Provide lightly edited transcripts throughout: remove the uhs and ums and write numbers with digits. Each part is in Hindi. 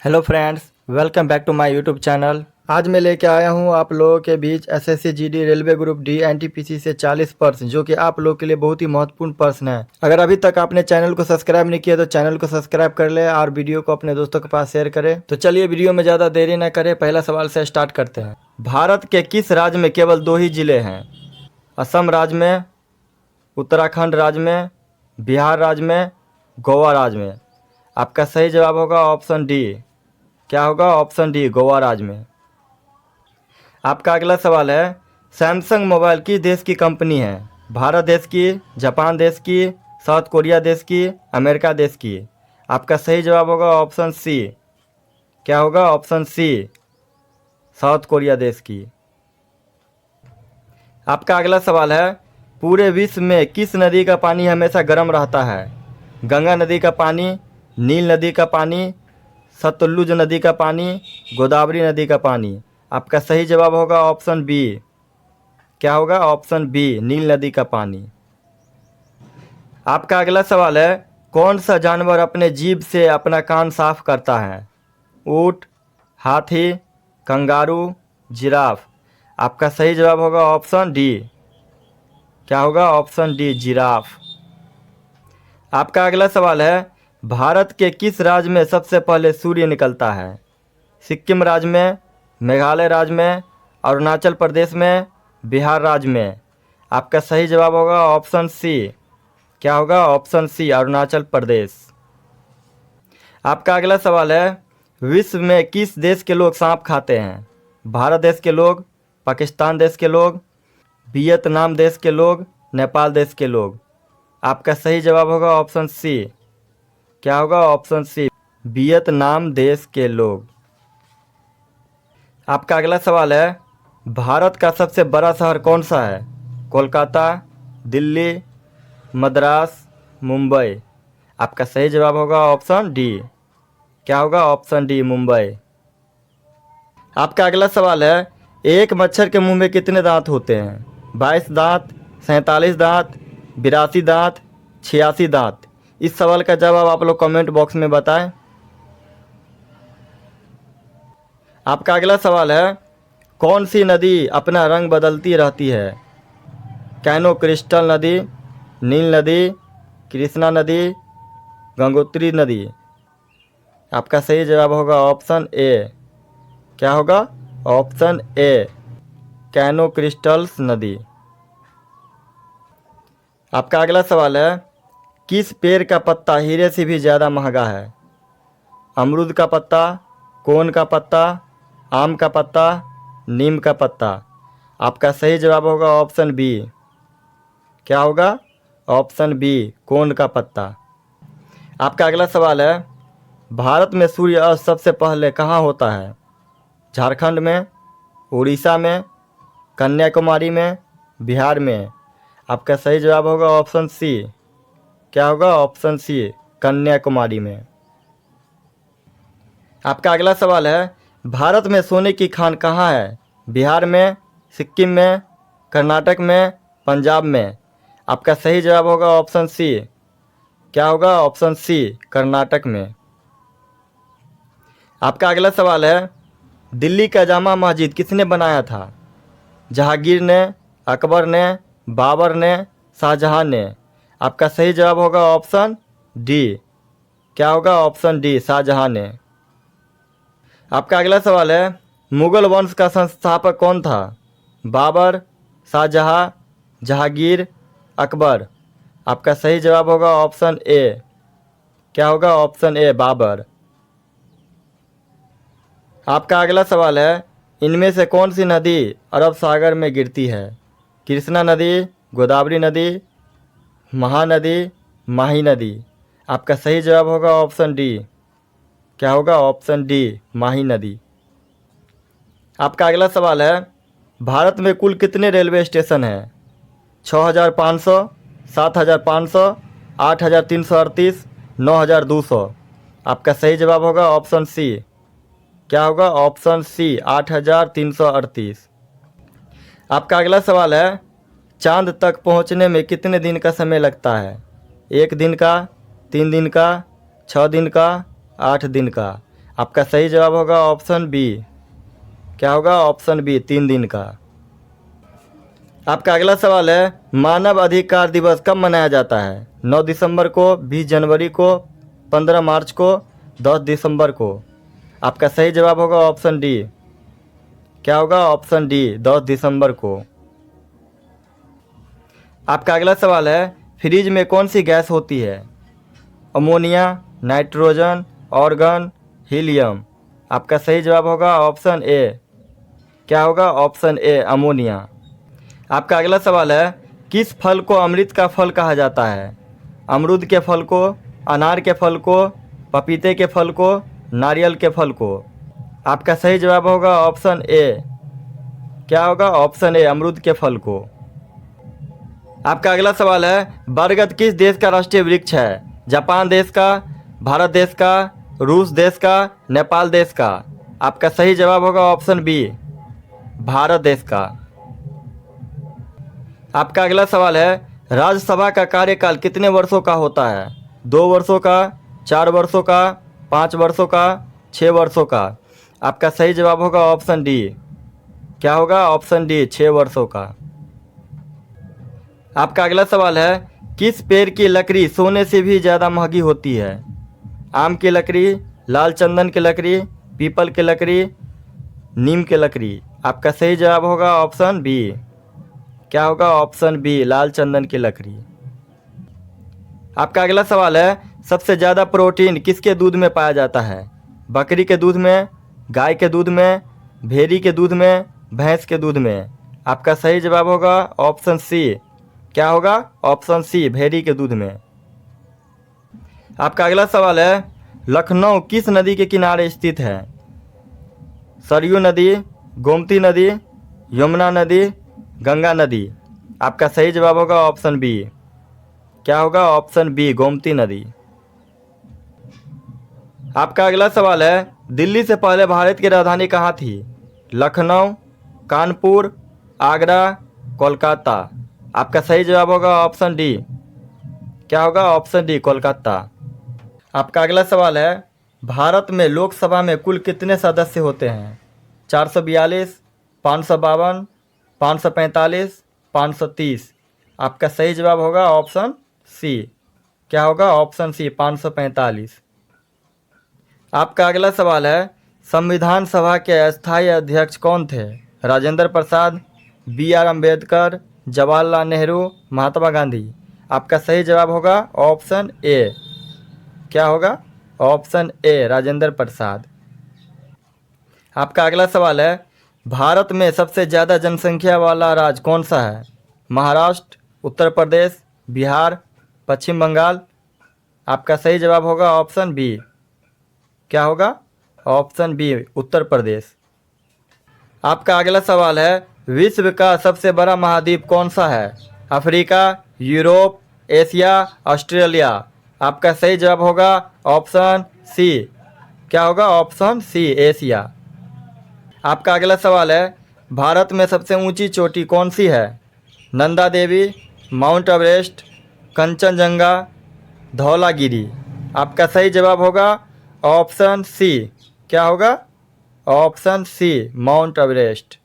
Hello friends, welcome back to my YouTube channel. आज मैं लेके आया हूँ आप लोगों के बीच SSC GD railway group D NTPC से 40 प्रश्न, जो कि आप लोगों के लिए बहुत ही महत्वपूर्ण प्रश्न है। अगर अभी तक आपने चैनल को सब्सक्राइब नहीं किया तो चैनल को सब्सक्राइब कर ले और वीडियो को अपने दोस्तों के पास शेयर करें। तो चलिए वीडियो में ज़्यादा देरी न करें, पहला सवाल से स्टार्ट करते हैं। भारत के किस राज्य में केवल 2 ही जिले हैं? असम राज्य में, उत्तराखंड राज्य में, बिहार राज्य में, गोवा राज्य में। आपका सही जवाब होगा ऑप्शन डी। क्या होगा? ऑप्शन डी, गोवा राज्य में। आपका अगला सवाल है, सैमसंग मोबाइल किस देश की कंपनी है? भारत देश की, जापान देश की, साउथ कोरिया देश की, अमेरिका देश की। आपका सही जवाब होगा ऑप्शन सी। क्या होगा? ऑप्शन सी, साउथ कोरिया देश की। आपका अगला सवाल है, पूरे विश्व में किस नदी का पानी हमेशा गर्म रहता है? गंगा नदी का पानी, नील नदी का पानी, सतलुज नदी का पानी, गोदावरी नदी का पानी। आपका सही जवाब होगा ऑप्शन बी। क्या होगा? ऑप्शन बी, नील नदी का पानी। आपका अगला सवाल है, कौन सा जानवर अपने जीभ से अपना कान साफ करता है? ऊँट, हाथी, कंगारू, जिराफ। आपका सही जवाब होगा ऑप्शन डी। क्या होगा? Option D, giraffe. आपका अगला सवाल है, भारत के किस राज्य में सबसे पहले सूर्य निकलता है? सिक्किम राज्य में, मेघालय राज्य में, अरुणाचल प्रदेश में, बिहार राज्य में। आपका सही जवाब होगा ऑप्शन सी। क्या होगा? Option C, Arunachal Pradesh. आपका अगला सवाल है, विश्व में किस देश के लोग सांप खाते हैं? भारत देश के लोग, पाकिस्तान देश के लोग, वियतनाम देश के लोग, नेपाल देश के लोग। आपका सही जवाब होगा ऑप्शन सी। क्या होगा? ऑप्शन सी, वियतनाम देश के लोग। आपका अगला सवाल है, भारत का सबसे बड़ा शहर कौन सा है? कोलकाता, दिल्ली, मद्रास, मुंबई। आपका सही जवाब होगा ऑप्शन डी। क्या होगा? Option D, Mumbai. आपका अगला सवाल है, एक मच्छर के मुंह में कितने दांत होते हैं? 22 दांत, 47 दांत, 82 दांत, 86 दांत। इस सवाल का जवाब आप लोग कमेंट बॉक्स में बताएं। आपका अगला सवाल है, कौन सी नदी अपना रंग बदलती रहती है? कैनो क्रिस्टल नदी, नील नदी, कृष्णा नदी, गंगोत्री नदी। आपका सही जवाब होगा ऑप्शन ए। क्या होगा? ऑप्शन ए, कैनो क्रिस्टल्स नदी। आपका अगला सवाल है, किस पेड़ का पत्ता हीरे से भी ज़्यादा महंगा है? अमरूद का पत्ता, कोन का पत्ता, आम का पत्ता, नीम का पत्ता। आपका सही जवाब होगा ऑप्शन बी। क्या होगा? ऑप्शन बी, कोन का पत्ता। आपका अगला सवाल है, भारत में सूर्य अस्त सबसे पहले कहाँ होता है? झारखंड में, उड़ीसा में, कन्याकुमारी में, बिहार में। आपका सही जवाब होगा ऑप्शन सी। क्या होगा? ऑप्शन सी, कन्याकुमारी में। आपका अगला सवाल है, भारत में सोने की खान कहाँ है? बिहार में, सिक्किम में, कर्नाटक में, पंजाब में। आपका सही जवाब होगा ऑप्शन सी। क्या होगा? ऑप्शन सी, कर्नाटक में। आपका अगला सवाल है, दिल्ली का जामा मस्जिद किसने बनाया था? जहांगीर ने, अकबर ने, बाबर ने, शाहजहां ने। आपका सही जवाब होगा ऑप्शन डी। क्या होगा? ऑप्शन डी, शाहजहां ने। आपका अगला सवाल है, मुगल वंश का संस्थापक कौन था? बाबर, शाहजहां, जहांगीर, अकबर। आपका सही जवाब होगा ऑप्शन ए। क्या होगा? Option A, Babar. आपका अगला सवाल है, इनमें से कौन सी नदी अरब सागर में गिरती है? कृष्णा नदी, गोदावरी नदी, महानदी, माही नदी। आपका सही जवाब होगा ऑप्शन डी। क्या होगा? ऑप्शन डी, माही नदी। आपका अगला सवाल है, भारत में कुल कितने रेलवे स्टेशन हैं? 6500, 7500, 8338, 9200। आपका सही जवाब होगा ऑप्शन सी। क्या होगा? Option C, 8338। आपका अगला सवाल है, चांद तक पहुंचने में कितने दिन का समय लगता है? 1 दिन का, 3 दिन का, 6 दिन का, 8 दिन का। आपका सही जवाब होगा ऑप्शन बी। क्या होगा? ऑप्शन बी 3 दिन का। आपका अगला सवाल है, मानव अधिकार दिवस कब मनाया जाता है? 9 दिसंबर को, 20 जनवरी को, 15 मार्च को, 10 दिसंबर को। आपका सही जवाब होगा ऑप्शन डी। क्या होगा? ऑप्शन डी 10 दिसंबर को। आपका अगला सवाल है, फ्रिज में कौन सी गैस होती है? Ammonia, nitrogen, organ, helium. आपका सही जवाब होगा ऑप्शन ए। क्या होगा? ऑप्शन ए अमोनिया। आपका अगला सवाल है, किस फल को अमृत का फल कहा जाता है? अमरूद के फल को, अनार के फल को, पपीते के फल को, नारियल के फल को। आपका सही जवाब होगा ऑप्शन ए। क्या होगा? ऑप्शन ए अमरूद के फल को। आपका अगला सवाल है, बरगद किस देश का राष्ट्रीय वृक्ष है? जापान देश का, भारत देश का, रूस देश का, नेपाल देश का। आपका सही जवाब होगा ऑप्शन बी, भारत देश का। आपका अगला सवाल है, राज्यसभा का कार्यकाल कितने वर्षों का होता है? 2 वर्षों का, 4 वर्षों का, 5 वर्षों का, 6 वर्षों का। आपका सही जवाब होगा ऑप्शन डी। क्या होगा? ऑप्शन डी 6 वर्षों का। आपका अगला सवाल है, किस पेड़ की लकड़ी सोने से भी ज़्यादा महंगी होती है? आम की लकड़ी, लाल चंदन की लकड़ी, पीपल की लकड़ी, नीम की लकड़ी। आपका सही जवाब होगा ऑप्शन बी। क्या होगा? ऑप्शन बी लाल चंदन की लकड़ी। आपका अगला सवाल है, सबसे ज़्यादा प्रोटीन किसके दूध में पाया जाता है? बकरी के दूध में, गाय के दूध में, भेड़ी के दूध में, भैंस के दूध में। आपका सही जवाब होगा ऑप्शन सी। क्या होगा? ऑप्शन सी भेड़ी के दूध में। आपका अगला सवाल है, लखनऊ किस नदी के किनारे स्थित है? सरयू नदी, गोमती नदी, यमुना नदी, गंगा नदी। आपका सही जवाब होगा ऑप्शन बी। क्या होगा? ऑप्शन बी गोमती नदी। आपका अगला सवाल है, दिल्ली से पहले भारत की राजधानी कहाँ थी? लखनऊ, कानपुर, आगरा, कोलकाता। आपका सही जवाब होगा ऑप्शन डी। क्या होगा? Option D Kolkata. आपका अगला सवाल है, भारत में लोकसभा में कुल कितने सदस्य होते हैं? 442, 552, 545, 530। आपका सही जवाब होगा ऑप्शन सी। क्या होगा? Option C 545। आपका अगला सवाल है, संविधान सभा के अस्थायी अध्यक्ष कौन थे? राजेंद्र प्रसाद, BR अम्बेडकर, जवाहरलाल नेहरू, महात्मा गांधी। आपका सही जवाब होगा ऑप्शन ए। क्या होगा? ऑप्शन ए राजेंद्र प्रसाद। आपका अगला सवाल है, भारत में सबसे ज़्यादा जनसंख्या वाला राज्य कौन सा है? महाराष्ट्र, उत्तर प्रदेश, बिहार, पश्चिम बंगाल। आपका सही जवाब होगा ऑप्शन बी। क्या होगा? Option B Uttar Pradesh. आपका अगला सवाल है, विश्व का सबसे बड़ा महाद्वीप कौन सा है? Africa, Europe, Asia, Australia. आपका सही जवाब होगा ऑप्शन सी। क्या होगा? Option C Asia. आपका अगला सवाल है, भारत में सबसे ऊंची चोटी कौन सी है? Nanda Devi, Mount Everest, Kanchenjunga, Dhaulagiri. आपका सही जवाब होगा ऑप्शन सी। क्या होगा? Option C Mount Everest.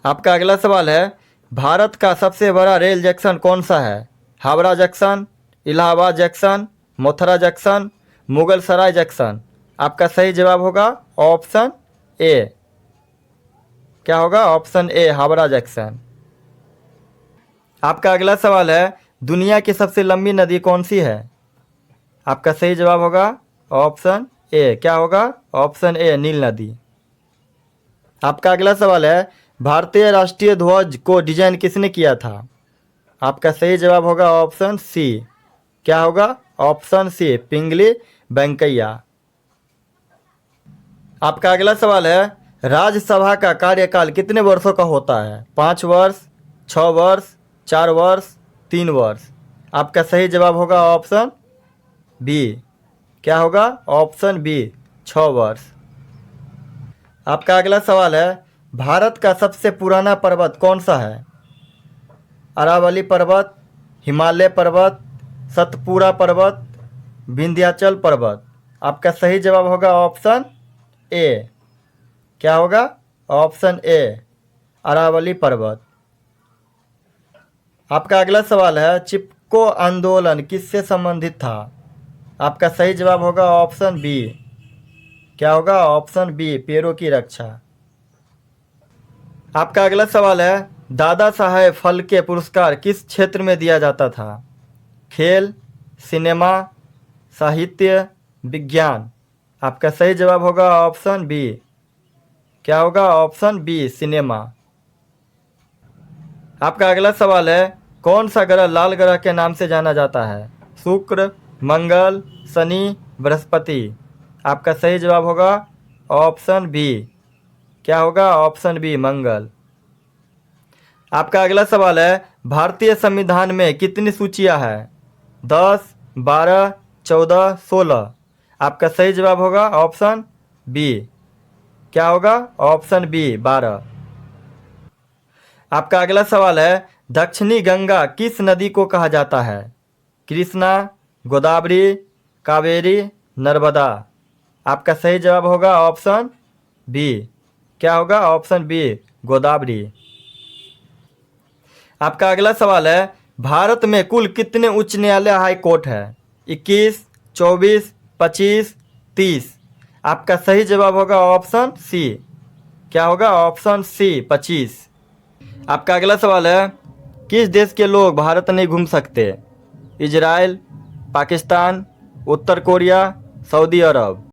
आपका अगला सवाल है, भारत का सबसे बड़ा रेल जंक्शन कौन सा है? Howrah junction, Allahabad junction, Mathura junction, Mughal Sarai junction. आपका सही जवाब होगा ऑप्शन ए। क्या होगा? Option A Howrah junction. आपका अगला सवाल है, दुनिया की सबसे लंबी नदी कौन सी है? आपका सही जवाब होगा ऑप्शन ए। क्या होगा? ऑप्शन ए नील नदी। आपका अगला सवाल है, भारतीय राष्ट्रीय ध्वज को डिजाइन किसने किया था? आपका सही जवाब होगा ऑप्शन सी। क्या होगा? Option C Pingali Venkayya. आपका अगला सवाल है, राज्यसभा का कार्यकाल कितने वर्षों का होता है? 5 वर्ष, 6 वर्ष, 4 वर्ष, 3 वर्ष। आपका सही जवाब होगा ऑप्शन बी। क्या होगा? ऑप्शन बी 6 वर्ष। आपका अगला सवाल है, भारत का सबसे पुराना पर्वत कौन सा है? अरावली पर्वत, हिमालय पर्वत, सतपुरा पर्वत, विंध्याचल पर्वत। आपका सही जवाब होगा ऑप्शन ए। क्या होगा? ऑप्शन ए, अरावली पर्वत। आपका अगला सवाल है, चिपको आंदोलन किससे संबंधित था? आपका सही जवाब होगा ऑप्शन बी। क्या होगा? ऑप्शन बी, पेड़ों की रक्षा। आपका अगला सवाल है, दादा साहेब फाल्के पुरस्कार किस क्षेत्र में दिया जाता था? खेल, सिनेमा, साहित्य, विज्ञान। आपका सही जवाब होगा ऑप्शन बी। क्या होगा? Option B, cinema. आपका अगला सवाल है, कौन सा ग्रह लाल ग्रह के नाम से जाना जाता है? शुक्र, मंगल, शनि, बृहस्पति। आपका सही जवाब होगा ऑप्शन बी। क्या होगा? Option B, Mangal. आपका अगला सवाल है, भारतीय संविधान में कितनी सूचियां हैं? 10, 12, 14, 16। आपका सही जवाब होगा ऑप्शन बी। क्या होगा? Option B, 12। आपका अगला सवाल है, दक्षिणी गंगा किस नदी को कहा जाता है? कृष्णा, गोदावरी, कावेरी, नर्मदा। आपका सही जवाब होगा ऑप्शन बी। क्या होगा? Option B, Godavari. आपका अगला सवाल है, भारत में कुल कितने उच्च न्यायालय हाई कोर्ट है? 21, 24, 25, 30। आपका सही जवाब होगा ऑप्शन सी। क्या होगा? Option C, 25। आपका अगला सवाल है, किस देश के लोग भारत नहीं घूम सकते? इजराइल, पाकिस्तान, उत्तर कोरिया, सऊदी अरब।